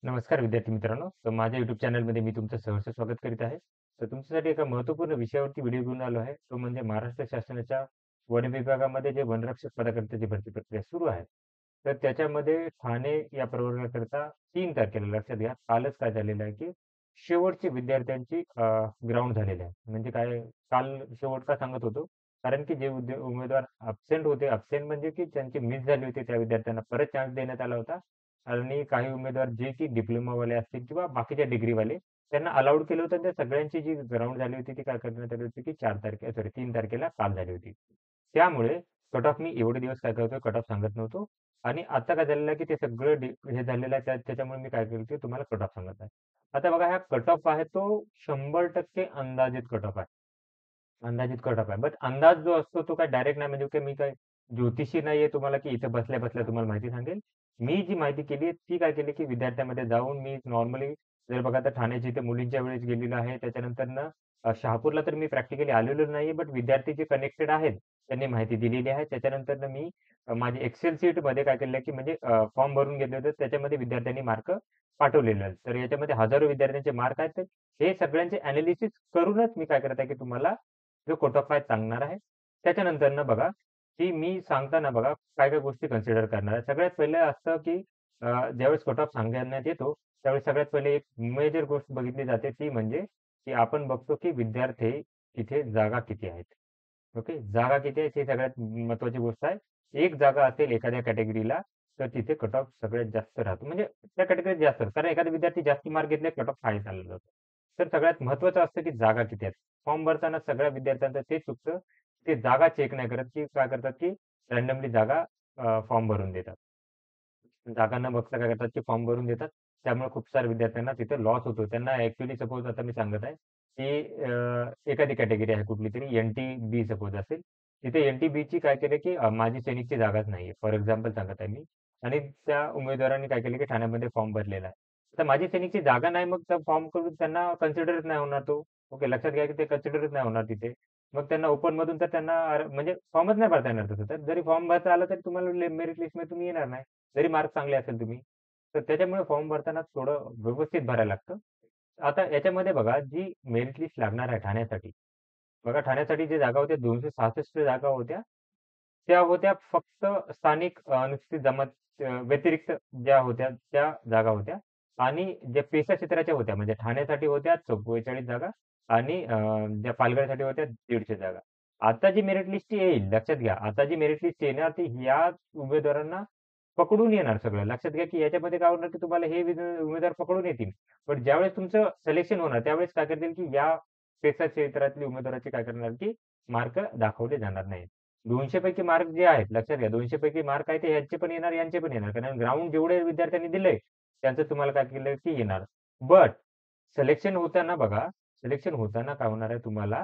नमस्कार विद्यार्थी मित्रांनो. तर माझ्या YouTube चॅनलमध्ये मी तुमचं सहर्ष स्वागत करीत आहे. तर तुमच्यासाठी एका महत्त्वपूर्ण विषयावरती व्हिडिओ घेऊन आलो आहे. तो म्हणजे महाराष्ट्र शासनाच्या वन विभागामध्ये जे वनरक्षक पदाकरताची भरती प्रक्रिया सुरू आहे. तर त्याच्यामध्ये ठाणे या प्रवर्गाकरता 3 तारखेला लक्षात घ्या, कालच काय झालेलं आहे, की शेवटची विद्यार्थ्यांची ग्राउंड झालेली आहे. म्हणजे काय काल शेवट का सांगत होतो? कारण की जे उमेदवार अब्सेंट होते, अब्सेंट म्हणजे की त्यांची मिस झाली होती, त्या विद्यार्थ्यांना परत चान्स देण्यात आला होता. आणि काही उमेदवार जे की डिप्लोमावाले असतील किंवा बाकीच्या डिग्रीवाले त्यांना अलाउड केलं होतं. त्या सगळ्यांची जी ग्राउंड झाली होती ती काय करण्यात आली होती की 3 तारखेला काल झाली होती. त्यामुळे कट ऑफ मी एवढे दिवस काय करतोय कट ऑफ सांगत नव्हतो आणि आता काय झालेलं आहे की ते सगळं हे झालेलं आहे त्याच्यामुळे मी काय करतोय तुम्हाला कट ऑफ सांगत आहे. आता बघा हा कट ऑफ आहे तो 100% अंदाजित कट ऑफ आहे. अंदाजित कट ऑफ आहे. बट अंदाज जो असतो तो काय डायरेक्ट नाही म्हणजे काय मी काय ज्योतिषी नाहीये तुम्हाला की इथे बसल्या-बसल्या तुम्हाला माहिती सांगेल. मी जी माहिती केली आहे ती काय केली की विद्यार्थ्यांमध्ये जाऊन मी नॉर्मली जर बघा आता ठाण्याच्या इथे मुलींच्या वेळेस गेलेलो आहे. त्याच्यानंतरनं शहापूरला तर मी प्रॅक्टिकली आलेलो नाहीये. बट विद्यार्थी जे कनेक्टेड आहेत त्यांनी माहिती दिलेली आहे. त्याच्यानंतरनं मी माझी एक्सेल शीटमध्ये काय केलं की म्हणजे फॉर्म भरून घेतले होते. त्याच्यामध्ये विद्यार्थ्यांनी मार्क पाठवलेले आहेत. तर याच्यामध्ये हजारो विद्यार्थ्यांचे मार्क आहेत. तर हे सगळ्यांचे एनालिसिस करूनच मी काय करत आहे की तुम्हाला जो कोट ऑफ फाय सांगणार आहे. त्याच्यानंतरनं बघा, की मी सांगताना बघा काय-काय गोष्टी कन्सिडर करणार आहे. सगळ्यात पहिले असतं, की ज्यावेळेस कट ऑफ सांगण्यात येतो, त्यावेळेस सगळ्यात पहिले एक मेजर गोष्ट बघितली जाते ती म्हणजे, की आपण बघतो, की विद्यार्थी तिथे जागा किती आहेत. ओके. जागा किती आहेत ही सगळ्यात महत्त्वाची गोष्ट आहे. एक जागा असेल एखाद्या कॅटेगरीला, तर तिथे कट ऑफ सगळ्यात जास्त राहतो. म्हणजे त्या कॅटेगरीत जास्त कारण एखादा विद्यार्थी जास्त मार्क घेतले कट ऑफ खाली चालला जातो. तर सगळ्यात महत्त्वाचं असतं, की जागा किती आहेत. फॉर्म भरताना सगळ्या विद्यार्थ्यांचं ते चुकतं. ते जागा चेक नाही करत, की काय करतात, की रँडमली जागा फॉर्म भरून देतात. जागा न बघता काय करतात, की फॉर्म भरून देतात. त्यामुळे खूप साऱ्या विद्यार्थ्यांना तिथे लॉस होतो. त्यांना ॲक्चुअली सपोज आता मी सांगत आहे, की एखादी कॅटेगरी आहे कुठलीतरी एन-टी-बी सपोज असेल. तिथे एन-टी-बीची काय केलं, की माजी सैनिकची जागाच नाहीये. फॉर एक्झाम्पल सांगत आहे मी. आणि त्या उमेदवारांनी काय केलं, की ठाण्यामध्ये फॉर्म भरलेला आहे. तर माजी सैनिकची जागा नाही मग त्या फॉर्म करून त्यांना कन्सिडरच नाही होणार तो. ओके लक्षात घ्या, की ते कन्सिडरच नाही होणार तिथे. मग त्यांना ओपनमधून तर त्यांना म्हणजे फॉर्मच नाही भरता येणार तसं तर. जरी फॉर्म भरता आला तरी तुम्हाला मेरिट लिस्टमध्ये तुम्ही येणार नाही. जरी मार्क चांगले असेल तुम्ही. तर त्याच्यामुळे फॉर्म भरताना थोडं व्यवस्थित भरायला लागतं. आता याच्यामध्ये बघा जी मेरिट लिस्ट लागणार आहे ठाण्यासाठी. बघा ठाण्यासाठी जी जागा होत्या 266 जागा होत्या. त्या होत्या फक्त स्थानिक अनुसूचित जमात व्यतिरिक्त ज्या होत्या त्या जागा होत्या आणि ज्या पेशा क्षेत्राच्या होत्या म्हणजे ठाण्यासाठी होत्या 44 जागा आणि ज्या पालघरसाठी होत्या 150 जागा. आता जी मेरिट लिस्ट येईल लक्षात घ्या. आता जी मेरिट लिस्ट येणार ती ह्या उमेदवारांना पकडून येणार सगळं. लक्षात घ्या, की याच्यामध्ये काय होणार, की तुम्हाला हे उमेदवार पकडून येतील. पण ज्यावेळेस तुमचं सिलेक्शन होणार, त्यावेळेस काय करतील, की या पेसा क्षेत्रातले उमेदवाराचे काय करणार, की मार्क दाखवले जाणार नाहीत. 200 पैकी मार्क जे आहेत, लक्षात घ्या 200 पैकी मार्क आहेत, ते ह्यांचे पण येणार, यांचे पण येणार. कारण ग्राउंड जेवढे विद्यार्थ्यांनी दिलंय, त्यांचं तुम्हाला काय केलं, की येणार. बट सिलेक्शन होताना बघा, सिलेक्शन होताना काय होणार आहे तुम्हाला,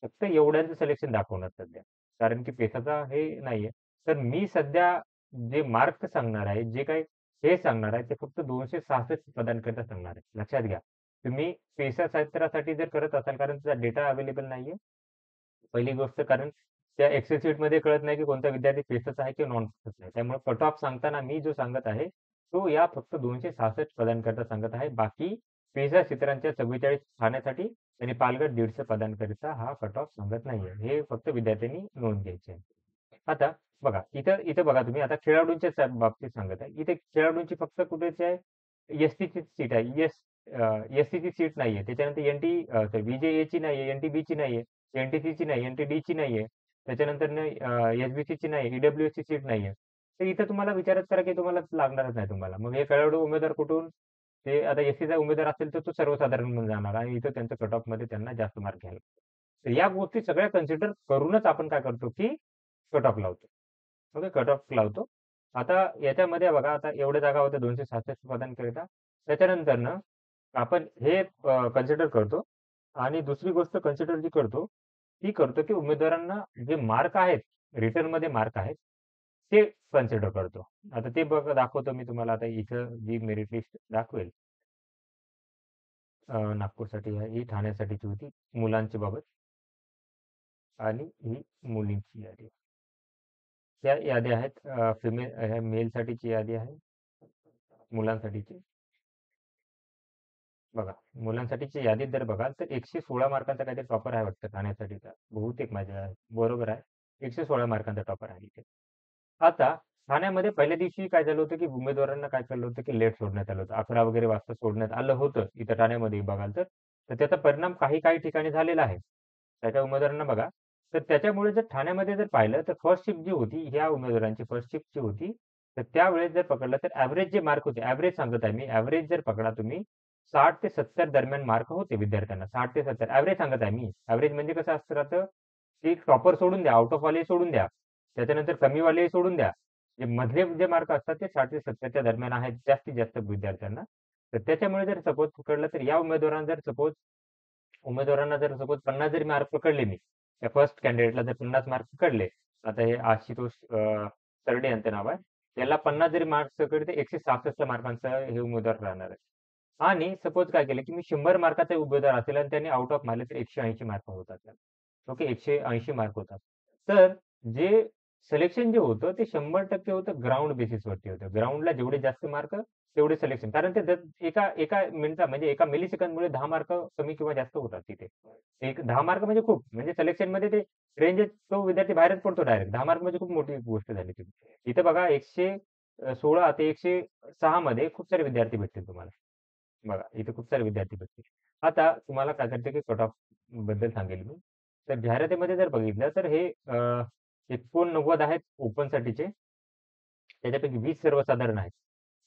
फक्त एवढ्यांचं सिलेक्शन दाखवणार सध्या. कारण की पेसाचा हे नाहीये. तर मी सध्या जे मार्क सांगणार आहे, जे काही हे सांगणार आहे, ते फक्त 266 पदांकरता सांगणार आहे. लक्षात घ्या. तुम्ही पेसा क्षेत्रासाठी जर करत असाल, कारण त्याचा डेटा अवेलेबल नाहीये. पहिली गोष्ट कारण त्या एक्सेल शीटमध्ये कळत नाही, की कोणता विद्यार्थी पेसाचा आहे किंवा नॉन पेसाचा आहे. त्यामुळे कट ऑफ सांगताना मी जो सांगत आहे, तो या फक्त 266 पदांकरता सांगत आहे. बाकी पेसा क्षेत्रांच्या 44 ठाण्यासाठी आणि पालघर 150 पदांकरिता हा कट ऑफ सांगत नाहीये. हे फक्त विद्यार्थ्यांनी नोंद घ्यायची आहे. आता बघा, इथं इथं बघा तुम्ही आता खेळाडूंच्या बाबतीत सांगत आहे. इथे खेळाडूंची फक्त कुठेची आहे, एस-टीचीच सीट आहे. एस-सीची सीट नाहीये. त्याच्यानंतर व्ही-जे-एची नाहीये, एन-टी-बीची नाहीये, एन-टी-सीची नाही, एन-टी-डीची नाहीये. त्याच्यानंतरनं एस-बी-सीची नाही, ई-डब्ल्यू-एसची सीट नाहीये. तर इथं तुम्हाला विचारच करा, की तुम्हाला लागणारच नाही तुम्हाला. मग हे खेळाडू उमेदवार कुठून? ते आता एस-सीचा उमेदवार असेल तर तो सर्वसाधारण म्हणून जाणार आणि इथं त्यांचं कट ऑफमध्ये त्यांना जास्त मार्क घ्यायला लागतात. तर या गोष्टी सगळ्या कन्सिडर करूनच आपण काय करतो, की कट ऑफ लावतो. ओके, कट ऑफ लावतो. आता याच्यामध्ये बघा, आता एवढ्या जागा होत्या 266 पदांकरिता. त्याच्यानंतरनं आपण हे कन्सिडर करतो आणि दुसरी गोष्ट कन्सिडर जी करतो, ती करतो, की उमेदवारांना जे मार्क आहेत, रिटर्नमध्ये मार्क आहेत, ते कन्सिडर करतो. आता ते दाखवतो मी तुम्हाला आता इथं जी मेरिट लिस्ट दाखवेल. नागपूरसाठी आहे, ही ठाण्यासाठीची होती मुलांच्या बाबत आणि ही मुलींची यादी. त्या याद्या आहेत मेलसाठीची यादी आहे, मुलांसाठीची. बघा, मुलांसाठीची यादीत जर बघाल तर 116 मार्कांचा काहीतरी टॉपर आहे वाटतं ठाण्यासाठीचा. बहुतेक माझ्या बरोबर आहे. 116 मार्कांचा टॉपर आहे इथे. आता ठाण्यामध्ये पहिल्या दिवशी काय झालं होतं, की उमेदवारांना काय चाललं होतं, की लेट सोडण्यात आलं होतं. 11 वगैरे वाजता सोडण्यात आलं होतं इथं ठाण्यामध्ये बघाल तर. तर त्याचा परिणाम काही ठिकाणी झालेला आहे. त्याच्या उमेदवारांना बघा, तर त्याच्यामुळे जर ठाण्यामध्ये जर पाहिलं तर फर्स्ट शिफ्ट जी होती, ह्या उमेदवारांची फर्स्ट शिफ्ट जी होती, तर त्यावेळेस जर पकडलं तर ॲव्हरेज जे मार्क होते, ॲव्हरेज सांगत आहे मी, ॲव्हरेज जर पकडा तुम्ही 60 ते 70 दरम्यान मार्क होते विद्यार्थ्यांना. 60 ते 70 ॲव्हरेज सांगत आहे मी. ॲव्हरेज म्हणजे कसं असतं राहतं, की टॉपर सोडून द्या, आउट ऑफ वाले सोडून द्या. त्याच्यानंतर कमीवाले सोडून द्या. जे मधले जे मार्क असतात ते 60 ते 70च्या दरम्यान आहेत जास्तीत जास्त विद्यार्थ्यांना. तर त्याच्यामुळे जर सपोज पकडलं तर या उमेदवारांना जर सपोज 50 जरी मार्क पकडले मी, त्या फर्स्ट कॅन्डिडेटला जर 50 मार्क पकडले, आता हे आशुतोष तरडे यांचं नाव आहे. याला 50 जरी मार्क्स पकडले तर 166 मार्कांचा हे उमेदवार राहणार आहे. आणि सपोज काय केलं, की मी 100 मार्काचा उमेदवार असेल आणि त्यांनी आउट ऑफ मारले तर 180 मार्क होतात त्याला. ओके, 180 मार्क होतात. तर जे सिलेक्शन जे होतं ते 100% होतं ग्राउंड बेसिसवरती होतं. ग्राउंडला जेवढे जास्त मार्क तेवढे सिलेक्शन. कारण ते एका एका मिनिटा म्हणजे एका मिलीसेकंदमुळे 10 मार्क कमी किंवा जास्त होतात तिथे. एक 10 मार्क म्हणजे खूप. म्हणजे सिलेक्शनमध्ये ते रेंज तो विद्यार्थी बाहेरच पडतो डायरेक्ट. 10 मार्क म्हणजे खूप मोठी गोष्ट झाली तिथे. इथं बघा 116 ते 106 मध्ये खूप सारे विद्यार्थी भेटतील तुम्हाला. बघा, इथे खूप सारे विद्यार्थी भेटतील. आता तुम्हाला काय करायचं, की कट ऑफ बद्दल सांगेल मी. तर जाहिरातीमध्ये जर बघितलं तर हे 89 आहेत ओपनसाठीचे. त्याच्यापैकी 20 सर्वसाधारण आहेत.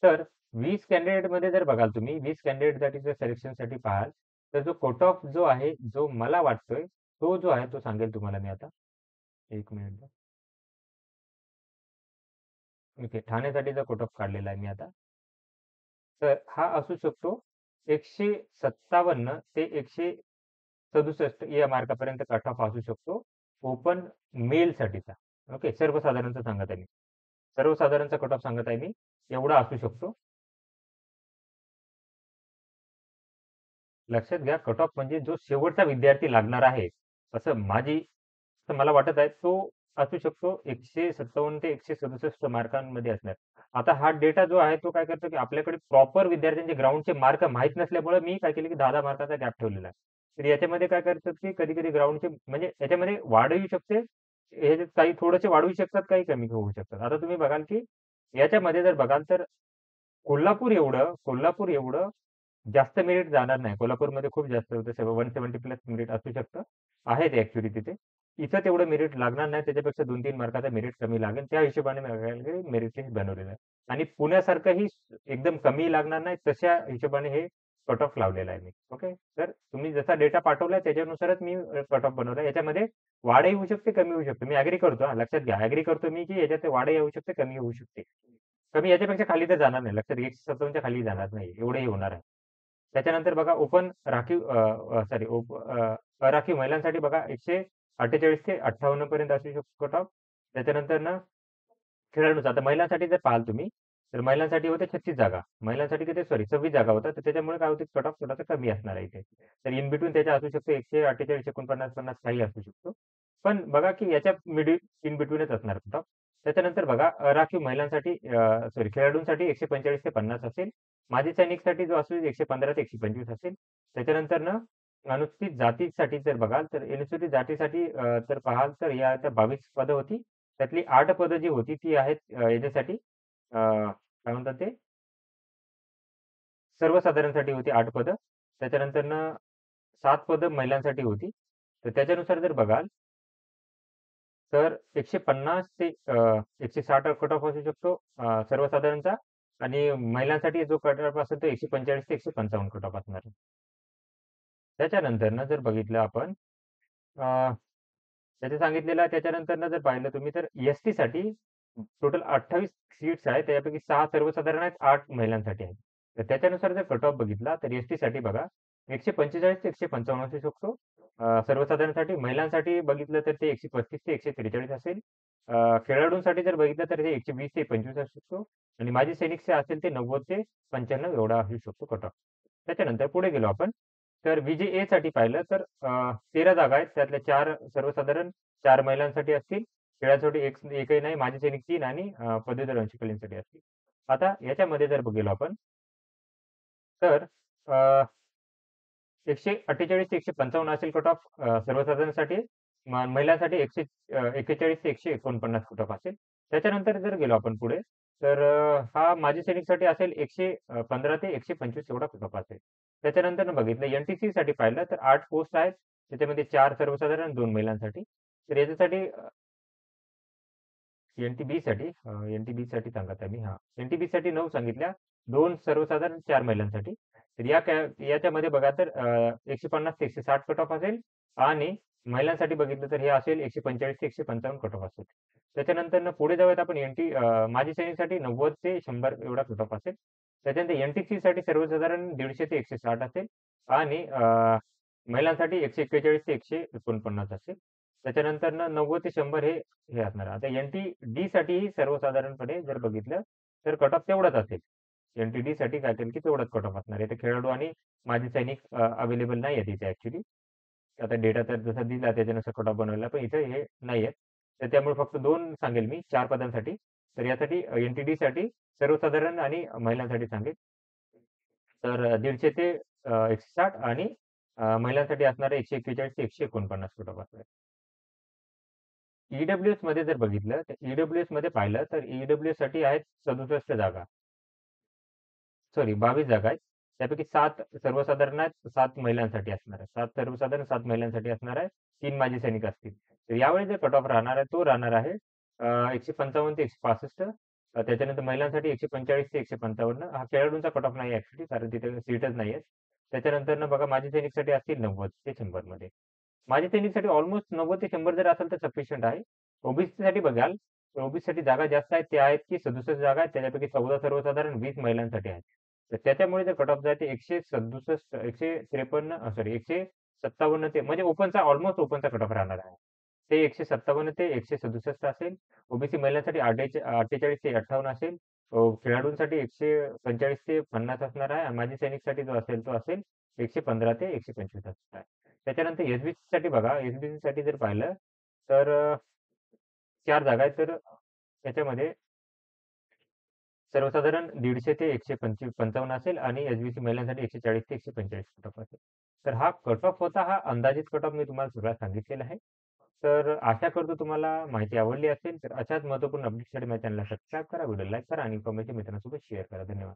तर 20 कॅन्डिडेटमध्ये जर बघाल तुम्ही, 20 कॅन्डिडेटसाठी जर सिलेक्शनसाठी पाहाल, तर जो कट ऑफ जो आहे, जो मला वाटतोय, तो जो आहे तो सांगेल तुम्हाला मी आता. 1 मिनिट. ओके, ठाण्यासाठीचा कट ऑफ काढलेला आहे मी आता. तर हा असू शकतो 157 ते 167 या मार्कापर्यंत कट ऑफ असू शकतो. ओपन मेलसाठीचा. ओके, सर्वसाधारणचा सांगत आहे मी. सर्वसाधारणचा कट ऑफ सांगत आहे मी. एवढा असू शकतो. लक्षात घ्या, कट ऑफ म्हणजे जो शेवटचा विद्यार्थी लागणार आहे, असं मला वाटत आहे, तो असू शकतो 157 ते 167 मार्कांमध्ये असणार. आता हा डेटा जो आहे तो काय करतो, की आपल्याकडे प्रॉपर विद्यार्थ्यांचे ग्राउंडचे मार्क माहीत नसल्यामुळे मी काय केलं, की 10-10 मार्काचा गॅप ठेवलेला आहे. तर याच्यामध्ये काय करतात, की कधी-कधी ग्राउंडचे म्हणजे याच्यामध्ये वाढ येऊ शकते. ह्याच्यात काही थोडेसे वाढू शकतात, काही कमी होऊ शकतात. आता तुम्ही बघाल, की याच्यामध्ये जर बघाल तर कोल्हापूर एवढं जास्त मेरिट जाणार नाही. कोल्हापूरमध्ये खूप जास्त होतं. 170 प्लस मेरिट असू शकतं. आहे ते ॲक्चुअली तिथे. इथं तेवढं मेरिट लागणार नाही. त्याच्यापेक्षा 2-3 मार्काचा मेरिट कमी लागेल. त्या हिशोबाने मेरिट लिस्ट बनवलेलं आहे. आणि पुण्यासारखंही एकदम कमी लागणार नाही. तशा हिशोबाने हे कट ऑफ लावलेला आहे मी. ओके. तर तुम्ही जसा डेटा पाठवलाय त्याच्यानुसारच मी कट ऑफ बनवला. याच्यामध्ये वाढही होऊ शकते, कमी होऊ शकते. मी ॲग्री करतो हां. लक्षात घ्या. ॲग्री करतो मी, की याच्यात वाढही होऊ शकते, कमी होऊ शकते. कमी याच्यापेक्षा खाली तर जाणार नाही. लक्षात घ्या 157च्या खाली जाणार नाही. एवढंही होणार आहे. त्याच्यानंतर बघा अराखीव महिलांसाठी बघा 148 ते 58 पर्यंत असू शकतो कट ऑफ. त्याच्यानंतर खेळाडूंचा आता महिलांसाठी जर पाहाल तुम्ही, तर महिलांसाठी होते 36 जागा. महिलांसाठी किती सॉरी 26 जागा होतात. तर त्याच्यामुळे काय होते कट ऑफ थोडासा कमी असणार आहे इथे. तर इन बिटवीन त्याच्या असू शकतो 148, 49, 50 काही असू शकतो. पण बघा की याच्या इन बिटवीनच असणार कट ऑफ. त्याच्यानंतर बघा राखीव महिलांसाठी सॉरी खेळाडूंसाठी 145 ते 50 असेल. माजी सैनिकसाठी जो असेल 115 ते 125 असेल. त्याच्यानंतर अनुसूचित जातीसाठी जर बघाल तर अनुसूचित जातीसाठी तर पाहाल तर या 22 पदं होती. त्यातली 8 पदं जी होती ती आहेत याच्यासाठी काय म्हणतात ते सर्वसाधारणसाठी होती 8 पदं. त्याच्यानंतर 7 पदं महिलांसाठी होती. तर त्याच्यानुसार जर बघाल तर 150 ते 160 कट ऑफ असू शकतो सर्वसाधारणचा आणि महिलांसाठी जो कट ऑफ असेल तो 145 ते 155 कट ऑफ असणार आहे. त्याच्यानंतरनं जर बघितलं आपण अ, त्याचे सांगितलेलं आहे त्याच्यानंतरनं जर पाहिलं तुम्ही तर एस-टीसाठी टोटल 28 सीट्स आहेत. त्यापैकी 6 सर्वसाधारण आहेत, 8 महिलांसाठी आहेत. तर त्याच्यानुसार जर कट ऑफ बघितला तर एस-टीसाठी बघा 145 ते 155 असू शकतो. सर्वसाधारणसाठी. महिलांसाठी बघितलं तर ते 135 ते 143 असेल. खेळाडूंसाठी जर बघितलं तर ते 120 ते 25 असू शकतो आणि माजी सैनिक जे असेल ते 90 ते 95 एवढा असू शकतो कट ऑफ. त्याच्यानंतर पुढे गेलो आपण तर व्ही-जे-एसाठी पाहिलं तर 13 जागा आहेत. त्यातल्या 4 सर्वसाधारण, 4 महिलांसाठी असतील. खेळासाठी एकही नाही, माजी सैनिक 3 आणि पदवीधर अंशकालीनसाठी असतील. आता याच्यामध्ये जर गेलो आपण तर 148 ते 155 असेल कट ऑफ सर्वसाधारणसाठी. महिलांसाठी 41 ते 149 कट ऑफ असेल. त्याच्यानंतर जर गेलो आपण पुढे, तर हा माजी सैनिकसाठी असेल 115 ते 125 एवढा कट ऑफ असेल. त्याच्यानंतर बघितलं एन-टी-सी साठी पाहिलं तर 8 पोस्ट आहेत. त्याच्यामध्ये 4 सर्वसाधारण, 2 महिलांसाठी. तर याच्यासाठी एन-टी-बी साठी सांगत आहे मी. हां. एन-टी-बी साठी 9 सांगितल्या. 2 सर्वसाधारण, 4 महिलांसाठी. तर याच्यामध्ये बघा तर 150 ते 160 कट ऑफ असेल आणि महिलांसाठी बघितलं तर हे असेल 145 ते 155 कट ऑफ असेल. त्याच्यानंतर पुढे जाऊयात आपण माजी सैनिकसाठी 90 ते 100 एवढा कट ऑफ असेल. त्याच्यानंतर एन-टी-सी साठी सर्वसाधारण 150 ते 160 असेल आणि महिलांसाठी 141 ते 149 असेल. त्याच्यानंतर 90 ते 100 हे असणार आहे. आता एन-टी-डी साठी सर्वसाधारणपणे जर बघितलं तर कट ऑफ तेवढाच असेल. एन-टी-डी साठी काय असेल की तेवढाच कट ऑफ असणार आहे. तर खेळाडू आणि माजी सैनिक अवेलेबल नाही आहेत इथे ऍक्च्युली. आता डेटा तर जसा दिला त्याच्यानुसार कट ऑफ बनवला, पण इथे हे नाही आहेत. तर त्यामुळे फक्त 2 सांगेल मी 4 पदांसाठी. तर यासाठी एन-टी-डी साठी सर्वसाधारण आणि महिलांसाठी सांगेल. तर 150 ते 160 आणि महिलांसाठी असणारे 141 ते 149 फूट असणार. ईडब्ल्यूएस मध्ये जर बघितलं तर ईडब्ल्यूएस मध्ये पाहिलं तर ईडब्ल्यूएस साठी आहेत 67 जागा. सॉरी 22 जागा आहेत. त्यापैकी 7 सर्वसाधारण आहेत, 7 महिलांसाठी असणार आहे. 7 सर्वसाधारण, 7 महिलांसाठी असणार आहे. 3 माजी सैनिक असतील. तर यावेळी जो कट ऑफ राहणार आहे तो राहणार आहे 155 ते 165. त्याच्यानंतर महिलांसाठी 145 ते 155. हा खेळाडूंचा कट ऑफ नाही ऍक्च्युली, कारण तिथे सीटच नाही आहेत. त्याच्यानंतर बघा माजी सैनिकसाठी असतील 90 ते 100 मध्ये. माजी सैनिकसाठी ऑलमोस्ट 90 ते 100 जर असेल तर सफिशियंट आहे. ओबीसी साठी बघाल तर ओबीसी साठी जागा जास्त आहेत. त्या आहेत की 67 जागा आहेत. त्याच्यापैकी 14 सर्वसाधारण, 20 महिलांसाठी आहेत. तर त्याच्यामुळे जर कट ऑफ जाते 167, 153 सॉरी 157 ते म्हणजे ओपनचा ऑलमोस्ट ओपनचा कट ऑफ राहणार आहे. ते 157 ते 167 असेल. ओबीसी महिलांसाठी 48 ते 58 असेल. खेळाडूंसाठी 145 ते 50 असणार आहे. आणि माजी सैनिकसाठी जो असेल तो असेल 115 ते 125 असणार आहे. त्याच्यानंतर एसबीसी साठी बघा, एसबीसी साठी जर पाहिलं तर 4 जागा आहेत. तर त्याच्यामध्ये सर्वसाधारण 150 ते 155 असेल आणि एसबीसी महिलांसाठी 140 ते 145 कट ऑफ असेल. तर हा कट ऑफ होता. हा अंदाजित कट ऑफ मी तुम्हाला सगळा सांगितलेला आहे. तर आशा करतो तुम्हाला माहिती आवडली असेल. तर अशाच महत्त्वपूर्ण अपडेटसाठी माझ्या चॅनलला सबस्क्राईब करा, व्हिडिओ लाईक करा आणि कमेंटच्या मित्रांसोबत शेअर करा. धन्यवाद.